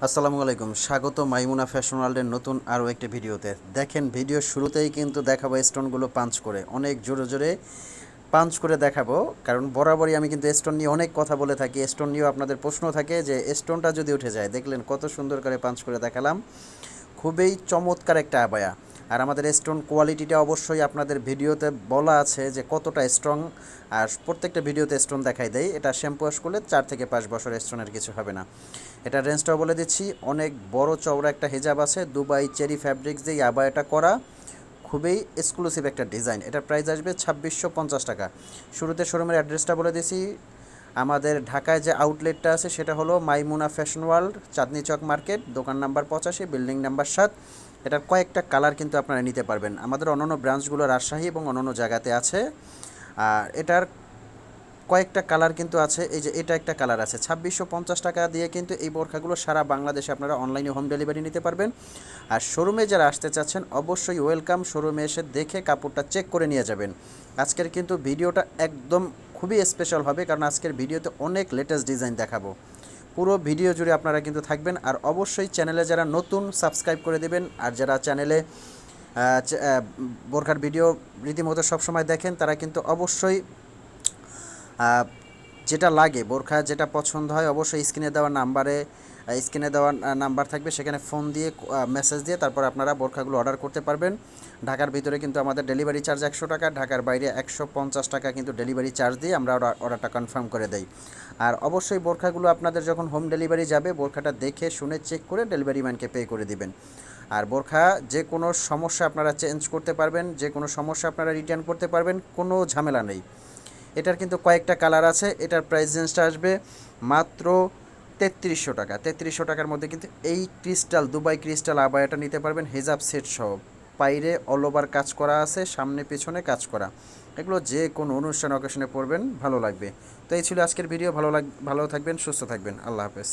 আসসালামু আলাইকুম, স্বাগত মাইমুনা ফ্যাশন ওয়ার্ল্ডের নতুন আরও একটি ভিডিওতে। দেখেন, ভিডিওর শুরুতেই কিন্তু দেখাবো স্টোনগুলো পাঞ্চ করে, অনেক জোরে জোরে পাঞ্চ করে দেখাবো। কারণ বরাবরই আমি কিন্তু স্টোন নিয়ে অনেক কথা বলে থাকি, স্টোন নিয়েও আপনাদের প্রশ্ন থাকে যে স্টোনটা যদি উঠে যায়। দেখলেন কত সুন্দর করে পাঞ্চ করে দেখালাম, খুবই চমৎকার একটা আবায়া। আর আমাদের স্টোন কোয়ালিটিটা অবশ্যই আপনাদের ভিডিওতে বলা আছে যে কতটা স্ট্রং, আর প্রত্যেকটা ভিডিওতে স্টোন দেখাই দেয়। এটা শ্যাম্পু ওয়াশ করলে 4 থেকে 5 বছর স্টোনের কিছু হবে না। এটার রেঞ্জটাও বলে দিচ্ছি, অনেক বড় চওড়া একটা হেজাব আছে, দুবাই চেরি ফ্যাব্রিক্স দিয়ে আবায়াটা করা, খুবই এক্সক্লুসিভ একটা ডিজাইন। এটার প্রাইস আসবে 2650 টাকা। শুরুতে শোরুমের অ্যাড্রেসটা বলে দিছি। আমাদের ঢাকায় যে আউটলেটটা আছে সেটা হলো মাইমুনা fashion world, Chandni Chowk market, দোকান নাম্বার 85, বিল্ডিং নাম্বার 7। এটার কয়েকটা কালার কিন্তু আপনারা নিতে পারবেন। আমাদের অন্যান্য ব্রাঞ্চগুলো রাজশাহী এবং অন্যান্য জায়গাতে আছে। আর এটার কয়েকটা কালার কিন্তু আছে। এই যে এটা একটা কালার আছে, 2650 টাকা দিয়ে কিন্তু এই বোরখাগুলো সারা বাংলাদেশে আপনারা অনলাইনে হোম ডেলিভারি নিতে পারবেন। আর শোরুমে যারা আসতে চাচ্ছেন অবশ্যই ওয়েলকাম, শোরুমে এসে দেখে কাপড়টা চেক করে নিয়ে যাবেন। আজকের কিন্তু ভিডিওটা একদম খুবই স্পেশাল হবে, কারণ আজকের ভিডিওতে অনেক লেটেস্ট ডিজাইন দেখাবো। পুরো ভিডিও জুড়ে আপনারা কিন্তু থাকবেন। আর অবশ্যই চ্যানেলে যারা নতুন সাবস্ক্রাইব করে দেবেন, আর যারা চ্যানেলে বোরখার ভিডিও রীতিমতো সবসময় দেখেন তারা কিন্তু অবশ্যই যেটা লাগে, বোরখা যেটা পছন্দ হয়, অবশ্যই স্ক্রিনে দেওয়া নাম্বার থাকবে, সেখানে ফোন দিয়ে মেসেজ দিয়ে তারপর আপনারা বোরখাগুলো অর্ডার করতে পারবেন। ঢাকার ভিতরে কিন্তু আমাদের ডেলিভারি চার্জ 100 টাকা, ঢাকার বাইরে 150 টাকা কিন্তু ডেলিভারি চার্জ দিয়ে আমরা অর্ডারটা কনফার্ম করে দেই। আর অবশ্যই বোরখাগুলো আপনাদের যখন হোম ডেলিভারি যাবে, বোরখাটা দেখে শুনে চেক করে ডেলিভারি ম্যানকে পে করে দিবেন। আর বোরখা যে কোনো সমস্যা আপনারা চেঞ্জ করতে পারবেন, যে কোনো সমস্যা আপনারা রিটার্ন করতে পারবেন, কোনো ঝামেলা নেই। এটার কিন্তু কয়েকটা কালার আছে। এটার প্রাইস রেঞ্জটা আসবে মাত্র 3300 টাকা। 3300 টাকার মধ্যে কিন্তু এই ক্রিস্টাল, দুবাই ক্রিস্টাল আবায়াটা নিতে পারবেন হেজাব সেট সহ। বাইরে অল ওভার কাজ করা আছে, সামনে পেছনে কাজ করা। এগুলো যে কোনো অনুষ্ঠান অকেশনে পরবেন, ভালো লাগবে। তো এই ছিল আজকের ভিডিও। ভালো থাকবেন, সুস্থ থাকবেন। আল্লাহ হাফেজ।